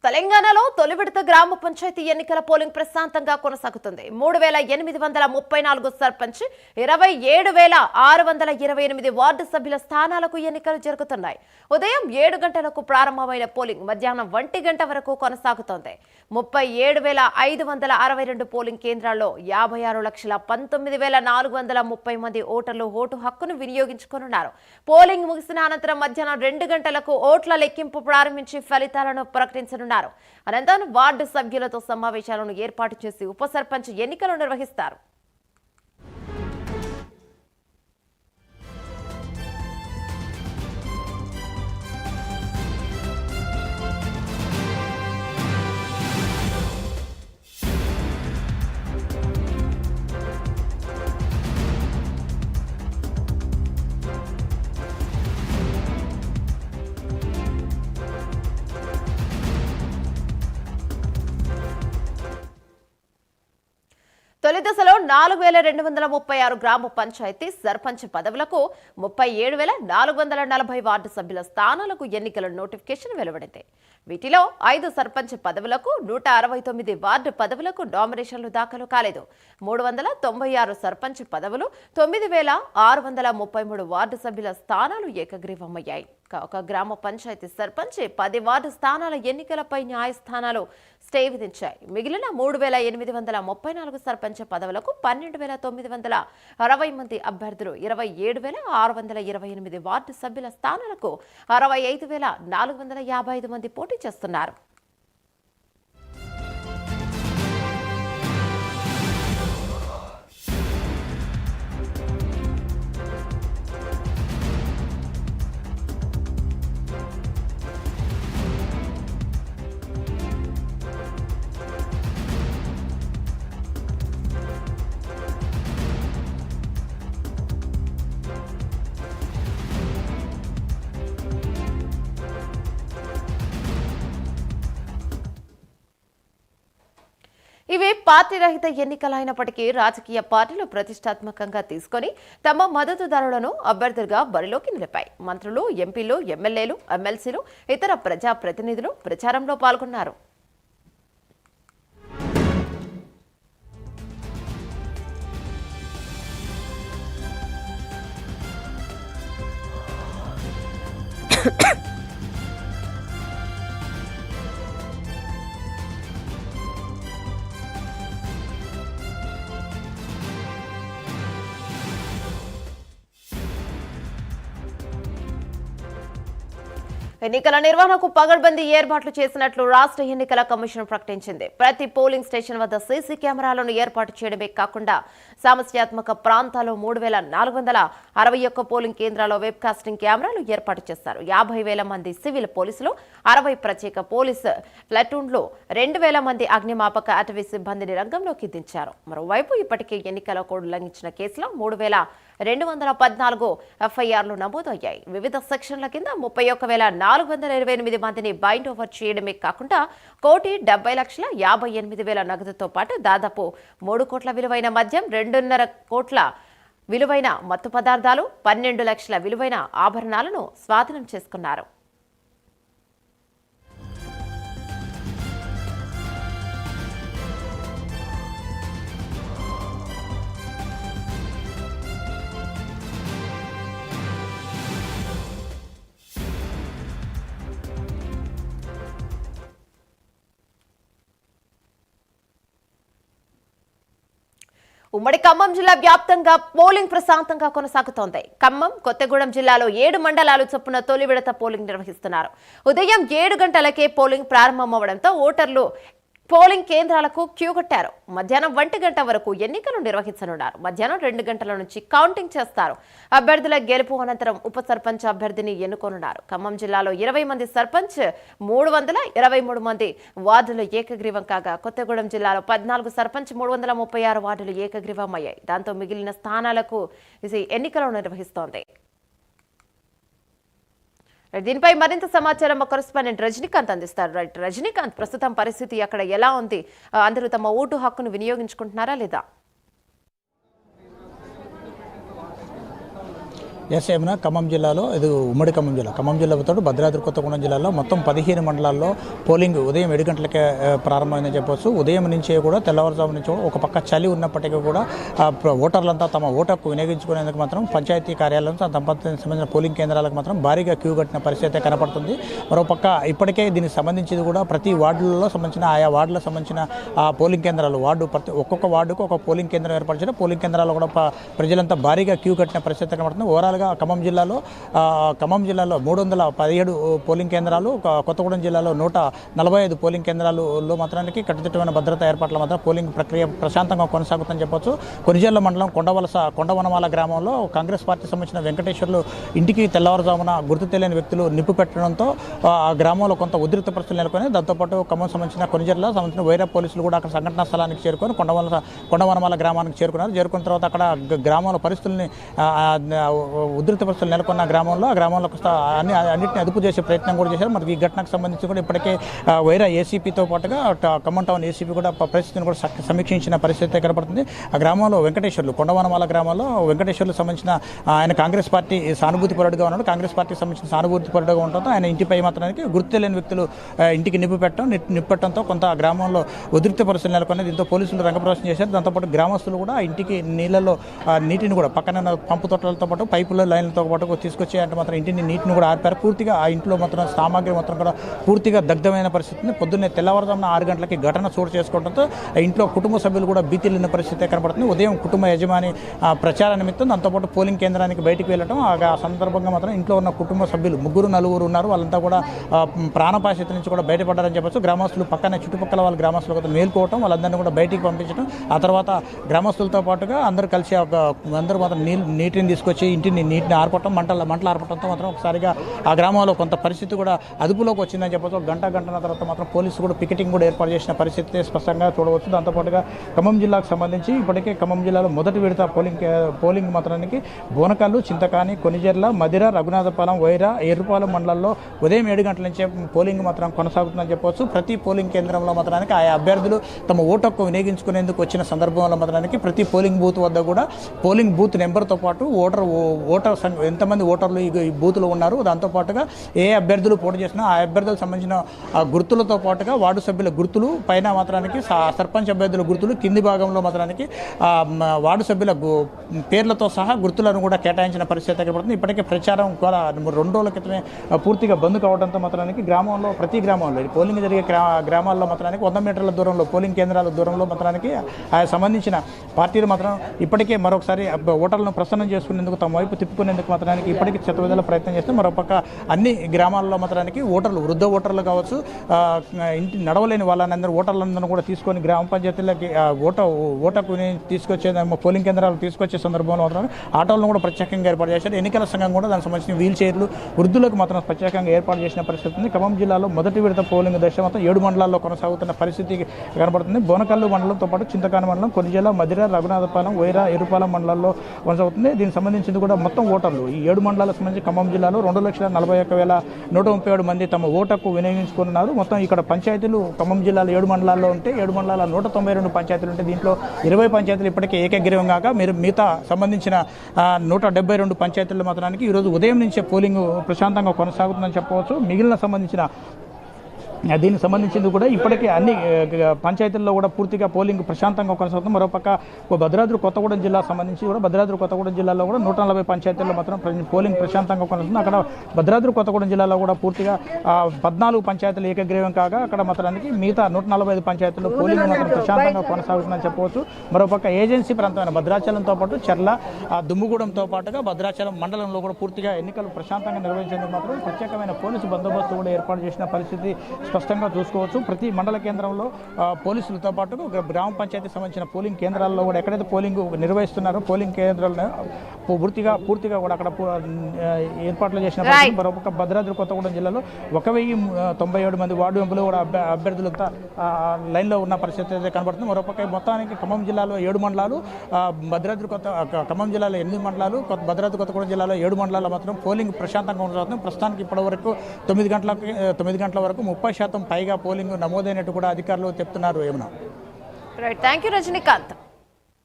తెలంగాణలో తొలి విడత గ్రామ పంచాయతీ ఎన్నికల పోలింగ్ ప్రశాంతంగా కొనసాగుతుంది. 3834 సర్పంచ్, 27628 వార్డు సభ్యుల స్థానాలకు ఎన్నికలు జరుగుతున్నాయి. ఉదయం 7 గంటలకు ప్రారంభమైన పోలింగ్ మధ్యాహ్నం 1 గంట వరకు కొనసాగుతోంది. 37,562 పోలింగ్ కేంద్రాల్లో 56,19,430 మంది ఓటర్లు ఓటు హక్కును వినియోగించుకోనున్నారు. పోలింగ్ ముగిసిన అనంతరం మధ్యాహ్నం 2 గంటలకు ఓట్ల లెక్కింపు ప్రారంభించి ఫలితాలను ప్రకటించనున్నారు. అనంతరం వార్డు సభ్యులతో సమావేశాలను ఏర్పాటు చేసి ఉప సర్పంచ్ ఎన్నికలు నిర్వహిస్తారు. తొలి దశలో 4236 గ్రామ పంచాయతీ సర్పంచ్ పదవులకు 37,440 వార్డు సభ్యుల స్థానాలకు ఎన్నికల నోటిఫికేషన్ వెలువడింది. వీటిలో 5 సర్పంచ్ పదవులకు 169 వార్డు పదవులకు నామినేషన్లు దాఖలు కాలేదు. 396 సర్పంచ్ పదవులు, 9,633 వార్డు సభ్యుల స్థానాలు ఏకగ్రీవమయ్యాయి. ఒక గ్రామ పంచాయతీ సర్పంచ్ 10 వార్డు స్థానాల ఎన్నికలపై న్యాయస్థానాలు స్టే విధించాయి. మిగిలిన 3,834 సర్పంచ్ పదవులకు 12,960 మంది అభ్యర్థులు, 27,628 వార్డు సభ్యుల స్థానాలకు 65,455 మంది పోటీ చేస్తున్నారు. ఇవి పార్టీ రహిత ఎన్నికలైనప్పటికీ రాజకీయ పార్టీలు ప్రతిష్టాత్మకంగా తీసుకుని తమ మద్దతుదారులను అభ్యర్థులుగా బరిలోకి నిలిపాయి. మంత్రులు, ఎంపీలు, ఎమ్మెల్యేలు, ఎమ్మెల్సీలు, ఇతర ప్రజాప్రతినిధులు ప్రచారంలో పాల్గొన్నారు. ఎన్నికల నిర్వహణకు పగడ్బందీ ఏర్పాట్లు చేసినట్లు రాష్ట్ర ఎన్నికల కమిషన్ ప్రకటించింది. ప్రతి పోలింగ్ స్టేషన్ వద్ద సీసీ కెమెరాలను ఏర్పాటు చేయడమే కాకుండా సమస్యాత్మక ప్రాంతాల్లో 3,461 పోలింగ్ కేంద్రాల్లో వెబ్ కాస్టింగ్ కెమెరాలు ఏర్పాటు చేశారు. 50,000 మంది సివిల్ పోలీసులు, 60 ప్రత్యేక పోలీసు ప్లాటూన్లు, 2,000 మంది అగ్నిమాపక అటవీ సిబ్బందిని రంగంలోకి దించారు. మరోవైపు ఇప్పటికే ఎన్నికల కోడ్ ఉల్లంఘించిన కేసులో 3,214 ఎఫ్ఐఆర్లు నమోదయ్యాయి. వివిధ సెక్షన్ల కింద 31,428 మందిని బైండ్ ఓవర్ చేయడమే కాకుండా 1,70,58,000 నగదుతో పాటు దాదాపు 3 కోట్ల విలువైన మద్యం, 2.5 కోట్ల విలువైన మత్తు పదార్థాలు, 12 లక్షల విలువైన ఆభరణాలను స్వాధీనం చేసుకున్నారు. ఉమ్మడి ఖమ్మం జిల్లా వ్యాప్తంగా పోలింగ్ ప్రశాంతంగా కొనసాగుతోంది. ఖమ్మం, కొత్తగూడెం జిల్లాలో 7 మండలాలు చొప్పున తొలి విడత పోలింగ్ నిర్వహిస్తున్నారు. ఉదయం 7 గంటలకే పోలింగ్ ప్రారంభమవడంతో ఓటర్లు పోలింగ్ కేంద్రాలకు క్యూ కట్టారు. మధ్యాహ్నం 1 గంట వరకు ఎన్నికలు నిర్వహించనున్నారు. మధ్యాహ్నం 2 గంటల నుంచి కౌంటింగ్ చేస్తారు. అభ్యర్థుల గెలుపు అనంతరం ఉప సర్పంచ్ అభ్యర్థిని ఎన్నుకోనున్నారు. ఖమ్మం జిల్లాలో 20 మంది సర్పంచ్, 323 మంది వార్డులు ఏకగ్రీవం కాగా కొత్తగూడెం జిల్లాలో 14 సర్పంచ్, 336 వార్డులు ఏకగ్రీవమయ్యాయి. దాంతో మిగిలిన స్థానాలకు ఎన్నికలు నిర్వహిస్తోంది. దీనిపై మరింత సమాచారం మా కరెస్పాండెంట్ రజనీకాంత్ అందిస్తారు. రైట్ రజనీకాంత్, ప్రస్తుతం పరిస్థితి అక్కడ ఎలా ఉంది? అందరూ తమ ఓటు హక్కును వినియోగించుకుంటున్నారా లేదా? ఎస్ ఏమైనా ఖమ్మం జిల్లాలో ఇది ఉమ్మడి ఖమ్మం జిల్లాతో భద్రాద్రి కొత్తగూడెం జిల్లాలో మొత్తం 15 మండలాల్లో పోలింగ్ ఉదయం 7 గంటలకే ప్రారంభమైందని చెప్పొచ్చు. ఉదయం నుంచే కూడా తెల్లవారుజాము నుంచి ఒక పక్క చలి ఉన్నప్పటికీ కూడా ఓటర్లంతా తమ ఓటు హక్కు వినియోగించుకునేందుకు మాత్రం పంచాయతీ కార్యాలయం సంబంధించిన పోలింగ్ కేంద్రాలకు మాత్రం భారీగా క్యూ కట్టిన పరిస్థితి కనపడుతుంది. మరోపక్క ఇప్పటికే దీనికి సంబంధించి కూడా ప్రతి వార్డులలో సంబంధించిన ఆయా వార్డులకు సంబంధించిన పోలింగ్ కేంద్రాలు ఒక్కొక్క వార్డుకు ఒక పోలింగ్ కేంద్రం ఏర్పరిచిన పోలింగ్ కేంద్రాల్లో కూడా ప్రజలంతా భారీగా క్యూ కట్టిన పరిస్థితి కనబడుతుంది. ఓవరాల్గా ఖమ్మం జిల్లాలో 317 పోలింగ్ కేంద్రాలు, కొత్తగూడెం జిల్లాలో 145 పోలింగ్ కేంద్రాలలో మాత్రానికి కట్టుదిట్టమైన భద్రతా ఏర్పాట్ల మాత్రం పోలింగ్ ప్రక్రియ ప్రశాంతంగా కొనసాగుతుందని చెప్పొచ్చు. కొనిజర్ల మండలం కొండవనమాల గ్రామంలో కాంగ్రెస్ పార్టీ సంబంధించిన వెంకటేశ్వర్లు ఇంటికి తెల్లవారుజామున గుర్తు తెలియని వ్యక్తులు నిప్పు పెట్టడంతో ఆ గ్రామంలో కొంత ఉద్రిక్త పరిస్థితులు నెలకొని దాంతోపాటు ఖమ్మం సంబంధించిన కొనిజర్ల సంబంధించిన వైరా పోలీసులు కూడా అక్కడ సంఘటనా స్థలానికి చేరుకొని కొండవనమాల గ్రామానికి చేరుకున్నారు. చేరుకున్న తర్వాత అక్కడ గ్రామంలో పరిస్థితుల్ని ఉద్రిక్త పరిస్థితులు నెలకొన్న గ్రామంలో అన్నింటినీ అదుపు చేసే ప్రయత్నం కూడా చేశారు. మరి ఈ ఘటనకు సంబంధించి కూడా ఇప్పటికే వైరా ఏసీపీతో పాటుగా ఖమ్మం టౌన్ ఏసీపీ కూడా పరిస్థితిని కూడా సమీక్షించిన పరిస్థితి కనబడుతుంది. ఆ గ్రామంలో కొండవనమాల గ్రామంలో వెంకటేశ్వర్లు సంబంధించిన ఆయన కాంగ్రెస్ పార్టీ సానుభూతిపరుడుగా ఉన్నాడు. కాంగ్రెస్ పార్టీకి సంబంధించిన సానుభూతిపరుడుగా ఉండటంతో ఆయన ఇంటిపై మాత్రానికి గుర్తు తెలియని వ్యక్తులు ఇంటికి నిప్పట్టడంతో కొంత గ్రామంలో ఉద్రిక్త పరిస్థితులు నెలకొని దీంతో పోలీసులు రంగప్రవేశం చేశారు. దాంతోపాటు గ్రామస్తులు కూడా ఇంటికి నీటిని కూడా పక్కన పంపు తొట్టలతో పాటు పైపుల లైన్లతో పాటు తీసుకొచ్చి అంటే మాత్రం నీటిని కూడా ఆర్పారు. పూర్తిగా ఆ ఇంట్లో మాత్రం సామాగ్రి మొత్తం కూడా పూర్తిగా దగ్ధమైన పరిస్థితిని పొద్దున్నే తెల్లవారుజామున 6 గంటలకి ఘటన చోటు చేసుకోవడంతో ఇంట్లో కుటుంబ సభ్యులు కూడా భీతిల్లిన పరిస్థితి కనబడుతుంది. ఉదయం కుటుంబ యజమాని ప్రచార నిమిత్తం దాంతోపాటు పోలింగ్ కేంద్రానికి బయటికి వెళ్ళడం ఆ సందర్భంగా మాత్రం ఇంట్లో ఉన్న కుటుంబ సభ్యులు 3-4 ఉన్నారు. వాళ్ళంతా కూడా ప్రాణాపాయ స్థితి నుంచి కూడా బయటపడ్డారని చెప్పచ్చు. గ్రామస్తులు పక్కనే చుట్టుపక్కల వాళ్ళ గ్రామస్తులు కూడా మేల్కోవటం, వాళ్ళందరినీ కూడా బయటికి పంపించడం, ఆ తర్వాత గ్రామస్తులతో పాటుగా అందరూ కలిసి అందరూ మాత్రం నీటిని తీసుకొచ్చి నీటిని ఆర్పటం, మంటలు ఆర్పటంతో మాత్రం ఒకసారిగా ఆ గ్రామంలో కొంత పరిస్థితి కూడా అదుపులోకి వచ్చిందని చెప్పచ్చు. గంటల తర్వాత మాత్రం పోలీసులు కూడా పికెటింగ్ కూడా ఏర్పాటు చేసిన పరిస్థితి స్పష్టంగా చూడవచ్చు. దాంతోపాటుగా ఖమ్మం జిల్లాకు సంబంధించి ఇప్పటికే ఖమ్మం జిల్లాలో మొదటి విడత పోలింగ్ మాత్రానికి బోనకల్లు, చింతకాని, కొనిజర్ల, మదిర, రఘునాథపాలెం, వైరా, ఎర్రుపాలెం మండలాల్లో ఉదయం 7 గంటల నుంచే పోలింగ్ మాత్రం కొనసాగుతుందని చెప్పవచ్చు. ప్రతి పోలింగ్ కేంద్రంలో మాత్రానికి ఆయా అభ్యర్థులు తమ ఓటు హక్కు వినియోగించుకునేందుకు వచ్చిన సందర్భంలో మాత్రానికి ప్రతి పోలింగ్ బూత్ వద్ద కూడా పోలింగ్ బూత్ నెంబర్తో పాటు ఓటర్ ఎంతమంది ఓటర్లు ఈ బూత్లో ఉన్నారు, దాంతోపాటుగా ఏ అభ్యర్థులు పోటీ చేసినా ఆ అభ్యర్థులకు సంబంధించిన గుర్తులతో పాటుగా వార్డు సభ్యుల గుర్తులు పైన మాత్రానికి సర్పంచ్ అభ్యర్థుల గుర్తులు, కింది భాగంలో మాత్రానికి వార్డు సభ్యుల పేర్లతో సహా గుర్తులను కూడా కేటాయించిన పరిస్థితి కనబడుతుంది. ఇప్పటికే ప్రచారం కూడా 2 రోజుల క్రితమే పూర్తిగా బంద్ కావడంతో మాత్రానికి ప్రతి గ్రామంలో పోలింగ్ జరిగే గ్రామాల్లో మాత్రానికి 100 మీటర్ల దూరంలో పోలింగ్ కేంద్రాల దూరంలో మాత్రానికి సంబంధించిన పార్టీలు మాత్రం ఇప్పటికే మరొకసారి ఓటర్లను ప్రసన్నం చేసుకునేందుకు తమ వైపు తిప్పుకునేందుకు మాత్రానికి ఇప్పటికీ శతవిధాల ప్రయత్నం చేస్తే మరోపక్క అన్ని గ్రామాల్లో మాత్రానికి వృద్ధ ఓటర్లు కావచ్చు, ఇంటి నడవలేని వాళ్ళందరూ ఓటర్లందరూ కూడా తీసుకొని గ్రామ పంచాయతీలకి ఓటకు తీసుకొచ్చే పోలింగ్ కేంద్రాలు తీసుకొచ్చే సందర్భంలో మాత్రం ఆటోలను కూడా ప్రత్యేకంగా ఏర్పాటు చేశారు. ఎన్నికల సంఘం కూడా దానికి సంబంధించిన వీల్ చైర్లు వృద్ధులకు మాత్రం ప్రత్యేకంగా ఏర్పాటు చేసిన పరిస్థితి ఉంది. ఖమ్మం జిల్లాలో మొదటి విడత పోలింగ్ దశ మొత్తం 7 మండలాల్లో కొనసాగుతున్న పరిస్థితి కనబడుతుంది. బోనకల్లు మండలంతో పాటు చింతకాని మండలం, కొనిజల, మదిర, రఘునాథపాలెం, వైరా, ఎరుపాలెం మండలాల్లో కొనసాగుతుంది. దీనికి సంబంధించి కూడా మొత్తం ఓటర్లు ఈ 7 మండలాలకు సంబంధించి ఖమ్మం జిల్లాలో 2,41,137 మంది తమ ఓటుకు వినియోగించుకున్నారు. మొత్తం ఇక్కడ పంచాయతీలు ఖమ్మం జిల్లాలో 7 మండలాల్లో ఉంటే 7 మండలాల 192 పంచాయతీలు ఉంటే దీంట్లో 20 పంచాయతీలు ఇప్పటికే ఏకగ్రీవం కాక మిగతా సంబంధించిన 172 పంచాయతీల మాత్రానికి ఈరోజు ఉదయం నుంచే పోలింగ్ ప్రశాంతంగా కొనసాగుతుందని చెప్పవచ్చు. మిగిలిన సంబంధించిన దీనికి సంబంధించింది కూడా ఇప్పటికే అన్ని పంచాయతీల్లో కూడా పూర్తిగా పోలింగ్ ప్రశాంతంగా కొనసాగుతుంది. మరోపక్క భద్రాద్రి కొత్తగూడెం జిల్లా సంబంధించి కూడా భద్రాద్రి కొత్తగూడెం జిల్లాలో కూడా 140 పంచాయతీల్లో మాత్రం పోలింగ్ ప్రశాంతంగా కొనసాగుతుంది. అక్కడ భద్రాద్రి కొత్తగూడెం జిల్లాలో కూడా పూర్తిగా 14 పంచాయతీలు ఏకగ్రీవం కాగా అక్కడ మాత్రానికి మిగతా 145 పంచాయతీల్లో పోలింగ్ మాత్రం ప్రశాంతంగా కొనసాగుతుందని చెప్పవచ్చు. మరోపక్క ఏజెన్సీ ప్రాంతమైన భద్రాచలంతో పాటు చెర్ల, దుమ్ముగూడెంతో పాటుగా భద్రాచలం మండలంలో కూడా పూర్తిగా ఎన్నికలు ప్రశాంతంగా నిర్వహించేందుకు మాత్రం ప్రత్యేకమైన పోలీసు బందోబస్తు కూడా ఏర్పాటు చేసిన పరిస్థితి స్పష్టంగా చూసుకోవచ్చు. ప్రతి మండల కేంద్రంలో పోలీసులతో పాటు గ్రామ పంచాయతీ సంబంధించిన పోలింగ్ కేంద్రాల్లో కూడా ఎక్కడైతే పోలింగ్ నిర్వహిస్తున్నారో పోలింగ్ కేంద్రాలను పూర్తిగా కూడా అక్కడ ఏర్పాట్లు చేసిన మరొక భద్రాద్రి కొత్తగూడెం జిల్లాలో 1,097 మంది వార్డు మెంబర్లు కూడా అభ్యర్థులంతా లైన్లో ఉన్న పరిస్థితి అయితే కనబడుతుంది. మరొక మొత్తానికి ఖమ్మం జిల్లాలో 7 మండలాలు, ఖమ్మం జిల్లాలో 8 మండలాలు, భద్రాద్రి కొత్తగూడెం జిల్లాలో 7 మండలాల్లో మాత్రం పోలింగ్ ప్రశాంతంగా ఉంటుంది. ప్రస్తుతానికి ఇప్పటి వరకు 9 గంటల వరకు 30% పైగా పోలింగ్ నమోదైనట్టు కూడా అధికారులు చెప్తున్నారు. ఏమన్నా రైట్, థ్యాంక్ యూ రజనీకాంత్.